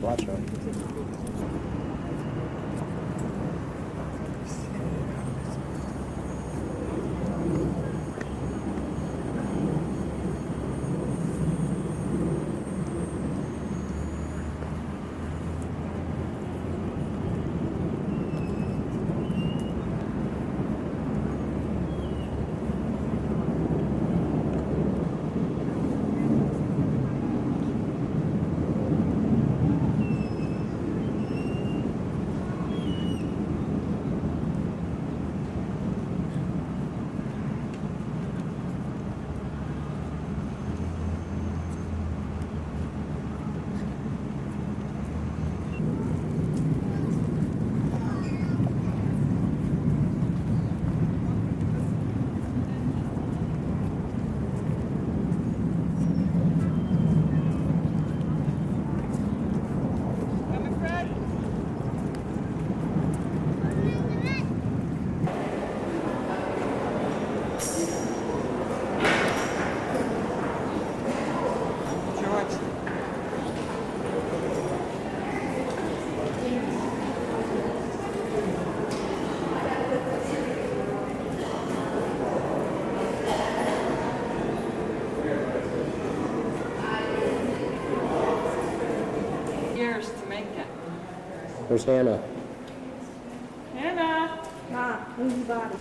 watch them. Years to make it. Where's Hannah? Hannah! Ma, move your body.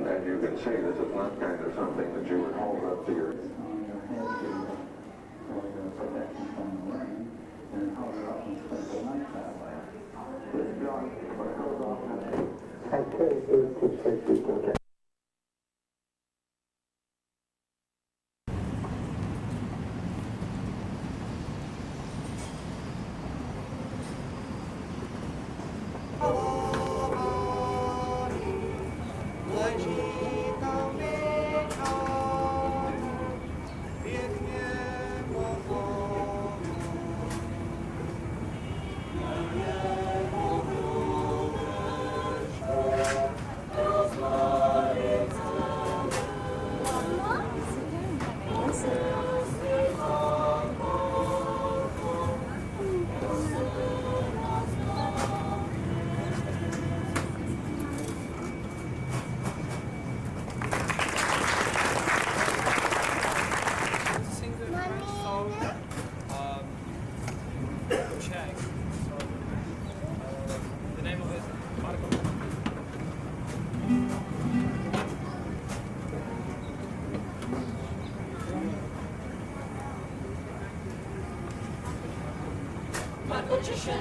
As you can see, this is not kind of something that you would hold up to your... Kdo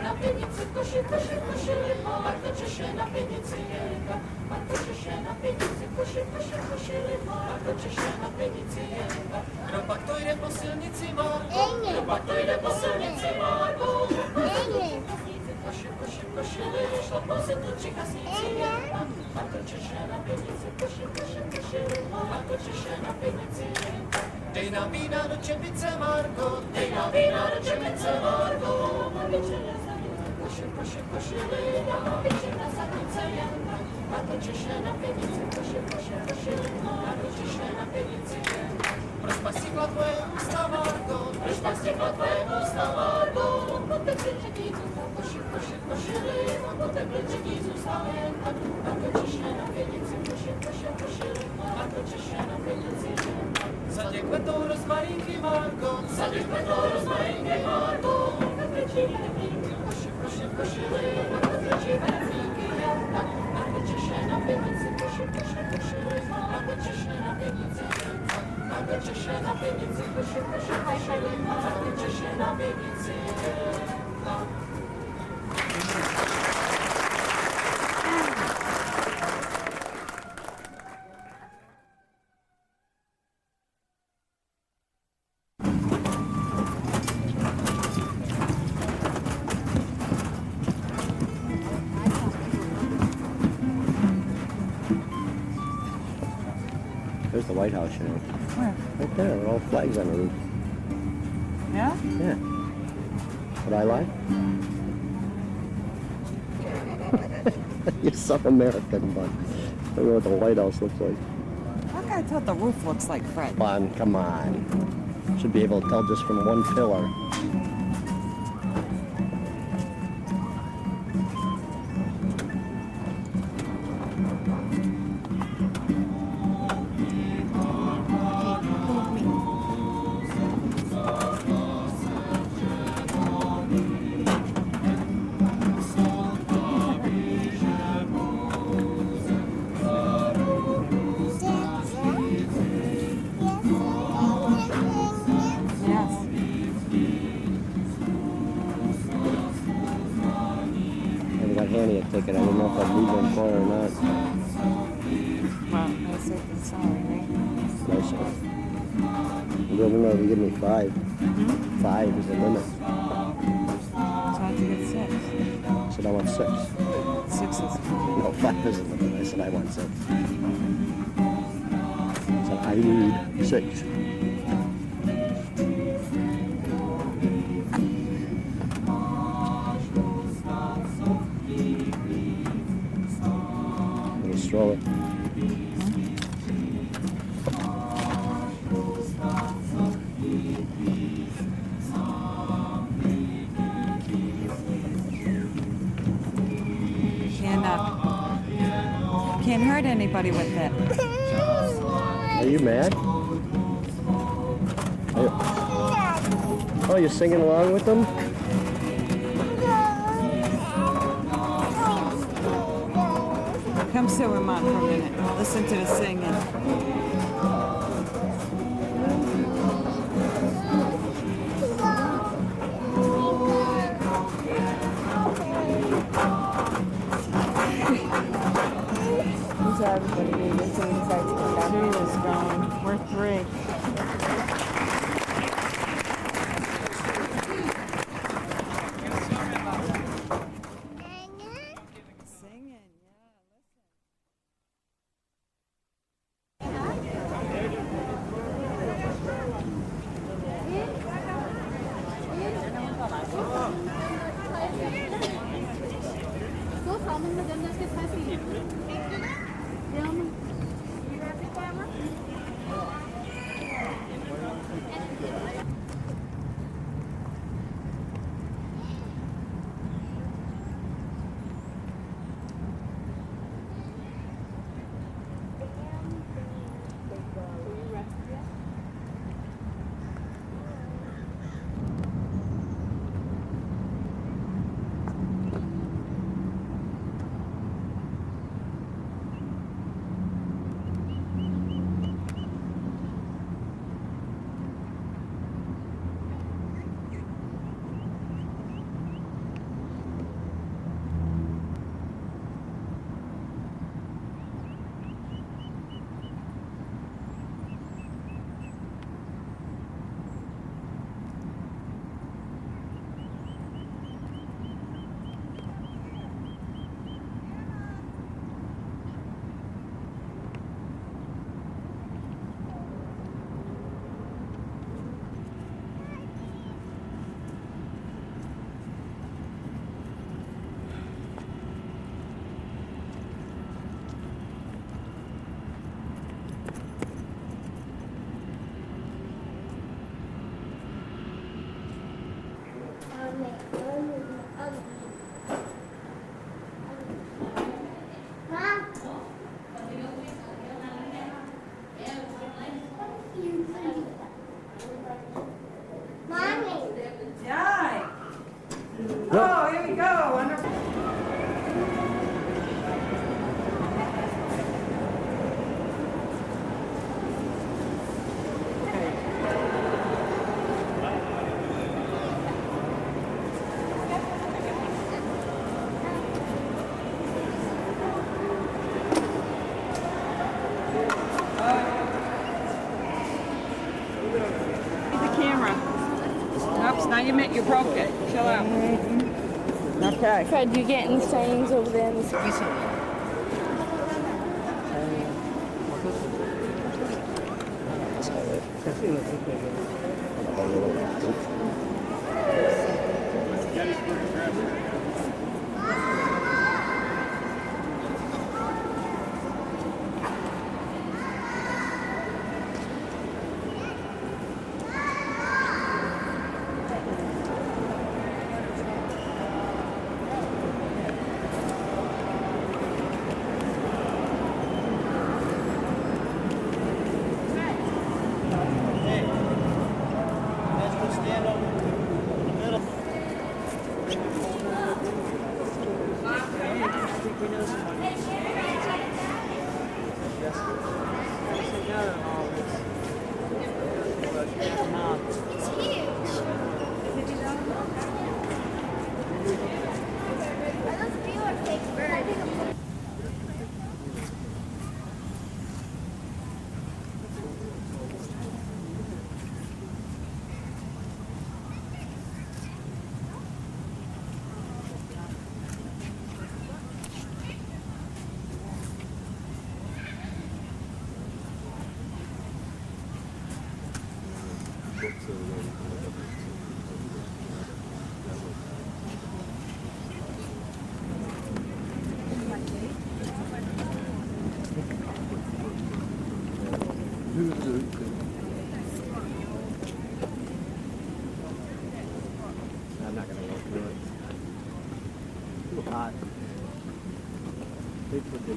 pak to jde po silnici Margo? Kdo pak to jde po silnici Margo? Košili, šlapou se tu tři kasníci jen. A to Češe na pivnici, košili, a to Češe na pivnici jen. Dej nám vína do čepice Margo, dej nám vína do čepice Margo. Košili, a piče na zadnice jen. A to Češe na pivnici, košili, a to Češe na pivnici jen. Proč pak stikla tvoje ústa Margo, proč pak stikla tvoje ústa Margo. Košili, on po tebe třetí zůstal jen. A to Češe na pivnici, košili, a to Češe na pivnici jen. Sadě kvetou rozmarínky Margo, sadě kvetou rozmarínky Margo. Košili, a to třetí verníky jen. A to Češe na pivnici, košili, a to Češe na pivnici jen. A to Češe na pivnici, košili, a to Češe na pivnici jen. There's the White House, you know. Where? Right there, with all flags on the roof. Yeah? Yeah. Would I lie? You're so American, but I don't know what the White House looks like. Look, I thought the roof looks like Fred. Come on. Should be able to tell just from one pillar. Yes. I got Hanny a ticket. I don't know if I'd leave them for or not. Well, that's it. Sorry, right? Nice one. Well, no, they give me 5. 5 is the limit. So I have to get 6. I said I want 6. 6 is No, 5 isn't the limit. I said I want 6. I said I need 6. Little stroller. Can't hurt anybody with it. Are you mad? Oh, you're singing along with them? Come sit with Mom for a minute. Listen to the singing. So everybody knew this and we decided to come back. 2 is gone. We're 3. Singing, yeah. you broke it. Chill out. Okay. Fred, you getting the sightings over there in the ski I'm not gonna walk through it. Too hot. They put the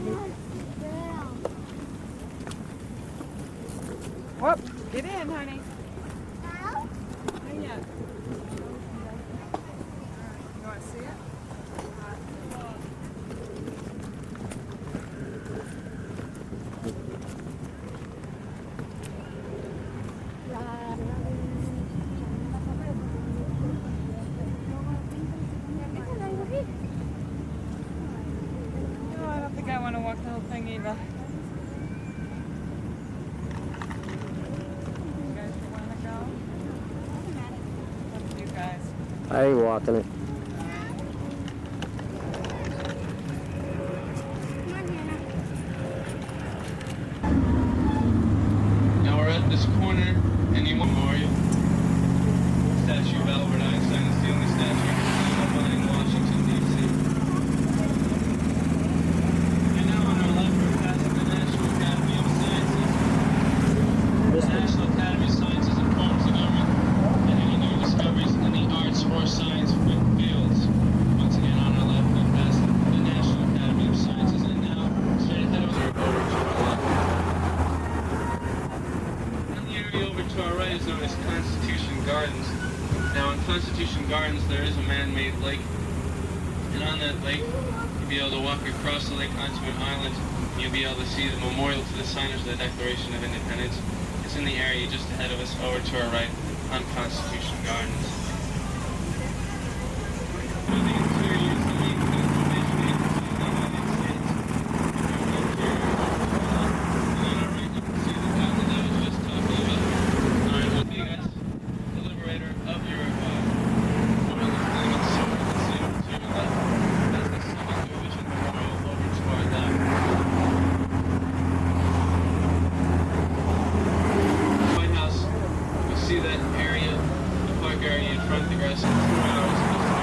Whoop. Get in, honey. Not yet. You want to see it? No, I don't think I want to walk the whole thing either. You guys want to go? Up to you guys. I ain't walking it. Now we're at this corner in the memorial. Statue of Albert Einstein is the only statue in Washington, D.C. And now on our left, we're passing the National Academy of Sciences. The National Academy of Sciences informs the government of any new discoveries in the arts or science fields. Once again, on our left, we pass the National Academy of Sciences, and now straight ahead of us, we're over to our left. And the area over to our right is known as Constitution Gardens. Now in Constitution Gardens there is a man-made lake, and on that lake you'll be able to walk across the lake onto an island, and you'll be able to see the memorial to the signers of the Declaration of Independence. It's in the area just ahead of us over to our right on Constitution Gardens. For the interior is the main conservation agency of the United States. And on our right you can see the island I was just talking about. Alright, we'll see you guys. The liberator of your memorial is claiming sword. You can see over to your left. That's the Second Division Memorial over to our left. White House, you see that area, the park area in front of the grass in 2 hours.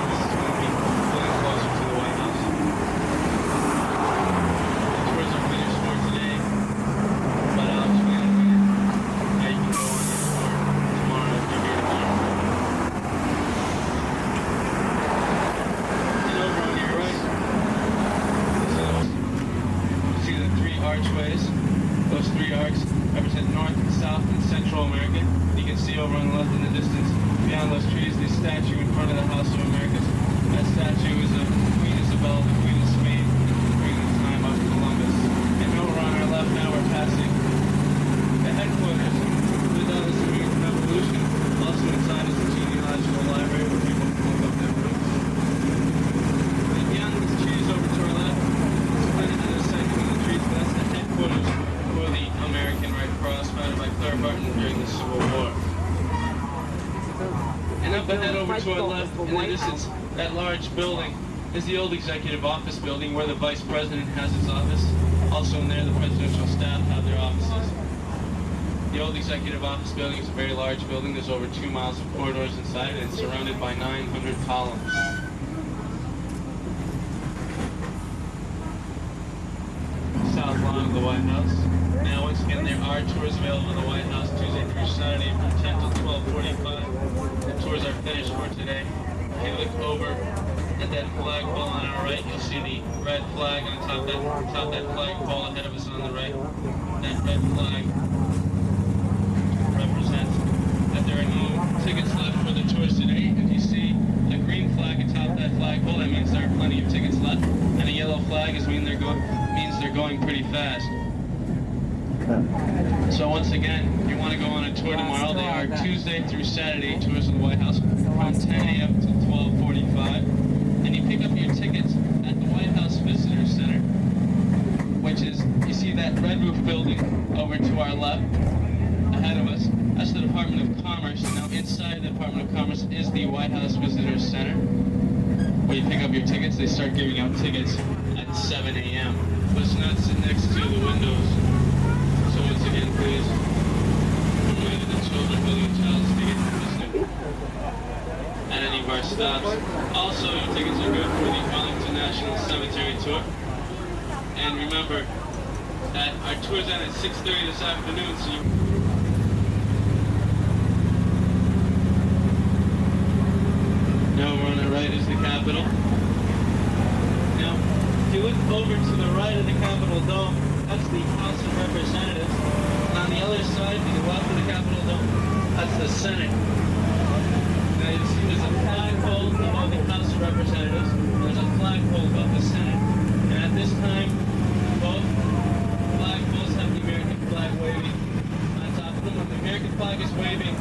This is going to be getting closer to the White House. The tours are finished for today, but I'll explain in a minute how you can go on your tour tomorrow if you're here tomorrow. And over on your right, you see the 3 archways. Those 3 arcs represent North, South, and Central America. You can see over on the left in the distance, beyond those trees, the statue in front of the House of Americas. That statue is of Queen Isabel, the Queen of Spain, during the time of Columbus. And over on our left now, we're passing the headquarters of the Dallas American Revolution. Also inside is the genealogical library where people can look up their roots. And beyond these trees over to our left, split into the section of the trees, that's the headquarters for the American Red Cross, founded by Claire Barton during the Civil War. And up ahead over to our left in the distance, that large building is the old executive office building where the vice president has his office. Also in there, the presidential staff have their offices. The old executive office building is a very large building. There's over 2 miles of corridors inside it, and it's surrounded by 900 columns. South lawn of the White House. Now, once again, there are tours available in the White House Tuesday through Saturday from 10 to 12:45. The tours are finished for today. If you look over at that flagpole on our right, you'll see the red flag on top that flagpole ahead of us on the right. That red flag represents that there are no tickets left for the tours today. If you see a green flag atop that flagpole, that means there are plenty of tickets left. And a yellow flag means they're going pretty fast. So once again, if you want to go on a tour tomorrow, they are Tuesday through Saturday tours of the White House from 10 a.m. to 12:45. And you pick up your tickets at the White House Visitor Center, which is, you see that red roof building over to our left, ahead of us. That's the Department of Commerce. Now inside the Department of Commerce is the White House Visitor Center, where you pick up your tickets. They start giving out tickets at 7 a.m. But it's not sit next to the windows. So once again, please, remind the children building a child's ticket visitor at any of our stops. Also, your tickets are good for the Arlington National Cemetery tour. And remember that our tour's end at 6:30 this afternoon, so you... Now over on the right is the Capitol. Now, if you look over to the right of the Capitol Dome, that's the House of Representatives. And on the other side, to the left of the Capitol Dome, that's the Senate. Now you see there's a flagpole above the House of Representatives, and there's a flagpole above the Senate. And at this time, both flagpoles have the American flag waving on top of them. When the American flag is waving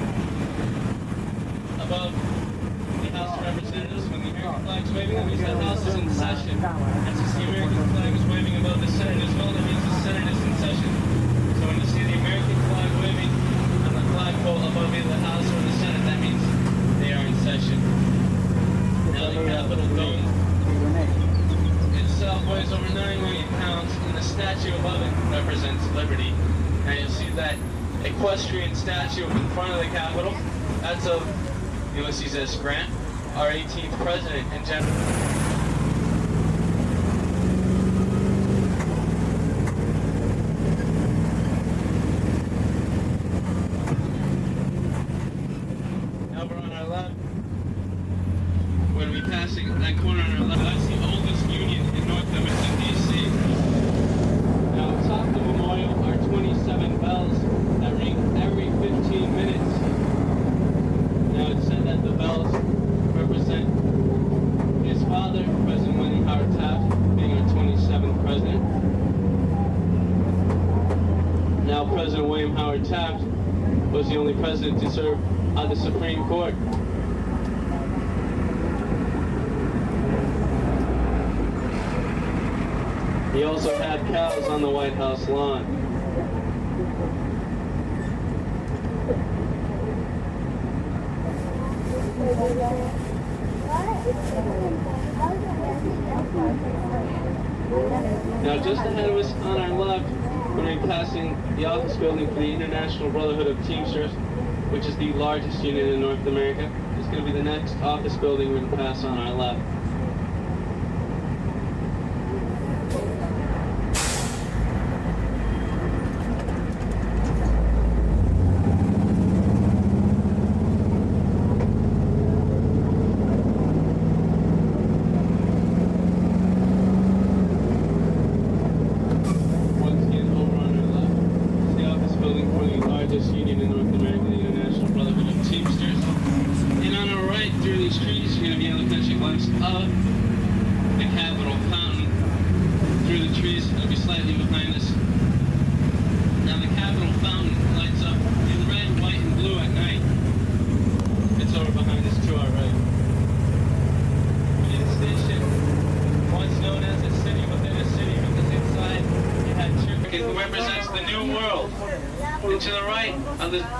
above the House of Representatives, when the American flag is waving, that means the House is in session. And since the American flag is waving above the Senate as well, that means the Senate is in session. So when you see the American flag waving on the flagpole above either the House or the Senate, that means they are in session. Now the Capitol Dome itself weighs over 9 million pounds, and the statue above it represents liberty. Now you'll see that equestrian statue in front of the Capitol. That's of Ulysses S. Grant, our 18th president and general. Now we're on our left. We're going to be passing that corner on our left. That's the oldest union in North America, D.C. Now, atop the memorial are 27 bells that ring every 15 minutes. Now, it's said that the bells represent his father, President William Howard Taft, being our 27th president. Now, President William Howard Taft was the only president to serve on the Supreme Court. He also had cows on the White House lawn. Now, just ahead of us on our left, we're going to be passing the office building for the International Brotherhood of Teamsters, which is the largest union in North America. It's going to be the next office building we're going to pass on our left.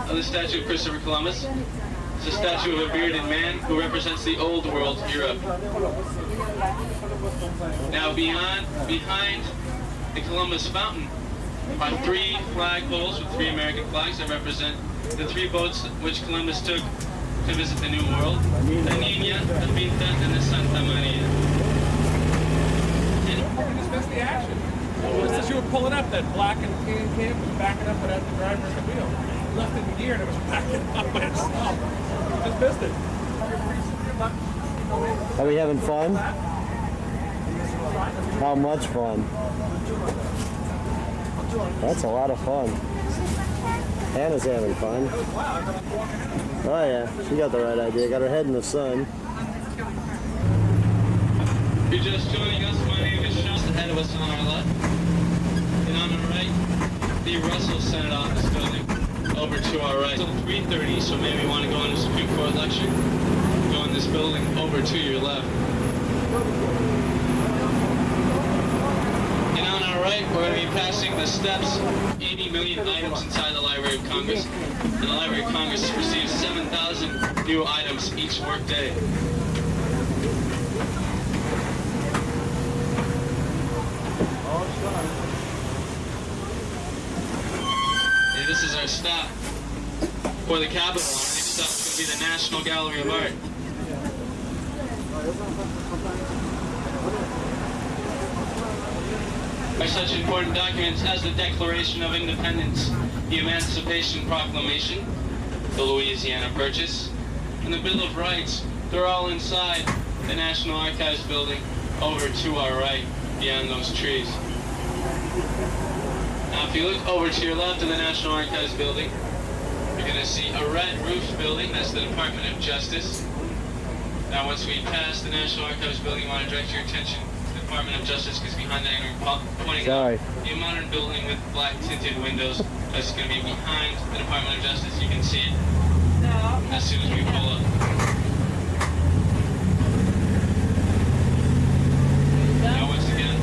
Of the statue of Christopher Columbus It's a statue of a bearded man who represents the old world, Europe. Now behind the Columbus Fountain are 3 flagpoles with 3 American flags that represent the 3 boats which Columbus took to visit the New World. The Niña, the Pinta, and the Santa Maria. Just missed the action. Just as you were pulling up, that black and tan cab was backing up without the driver at the wheel. Left it in gear and it was backing up by itself. You just missed it. Are we having fun? How much fun? That's a lot of fun. Hannah's having fun. Oh yeah, she got the right idea. Got her head in the sun. If you're just joining us, my name is Sean. Ahead of us on our left. And on our right, the Russell Senate Office building. Over to our right. It's 3:30, so maybe you want to go on a Supreme Court lecture. Go in this building over to your left. And on our right, we're going to be passing the steps. 80 million items inside the Library of Congress. And the Library of Congress receives 7,000 new items each workday. And this is our stop for the Capitol. Our next stop is going to be the National Gallery of Art. Are such important documents as the Declaration of Independence, the Emancipation Proclamation, the Louisiana Purchase, and the Bill of Rights. They're all inside the National Archives building over to our right, beyond those trees. Now if you look over to your left in the National Archives building, you're going to see a red roofed building. That's the Department of Justice. Now once we pass the National Archives building, you want to direct your attention to the Department of Justice, because behind that you're pointing out a modern building with black tinted windows. That's going to be behind the Department of Justice. You can see it as soon as we pull up. Now once again,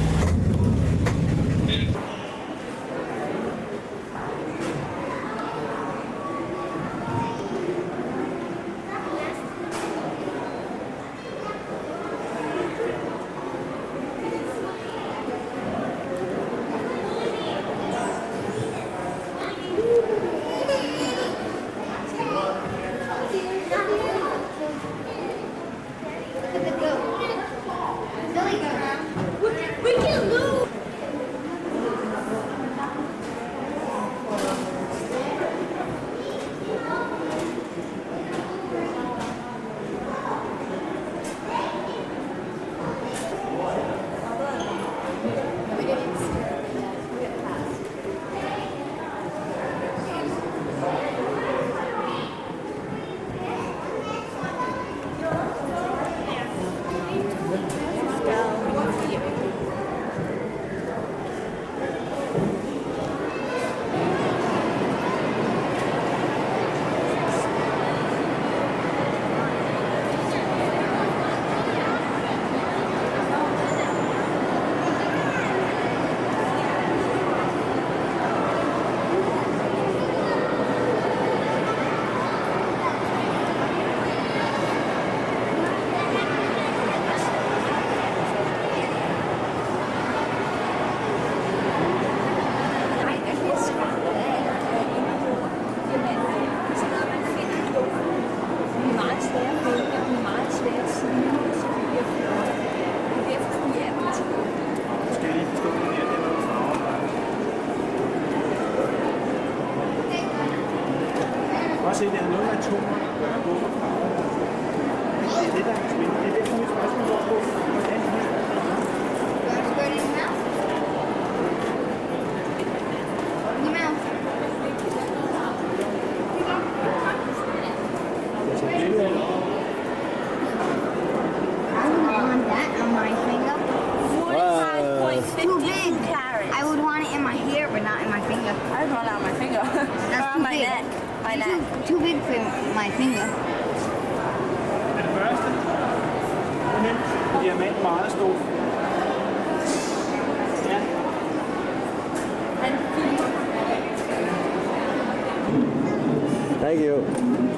Se, det er noget med atomer at gøre, hvorfor farver. Det er det, der er spændende. Det er derfor, mit spørgsmål går på, hvordan her. Too big for my finger. Den første, den diamant meget stor. Ja. Thank you.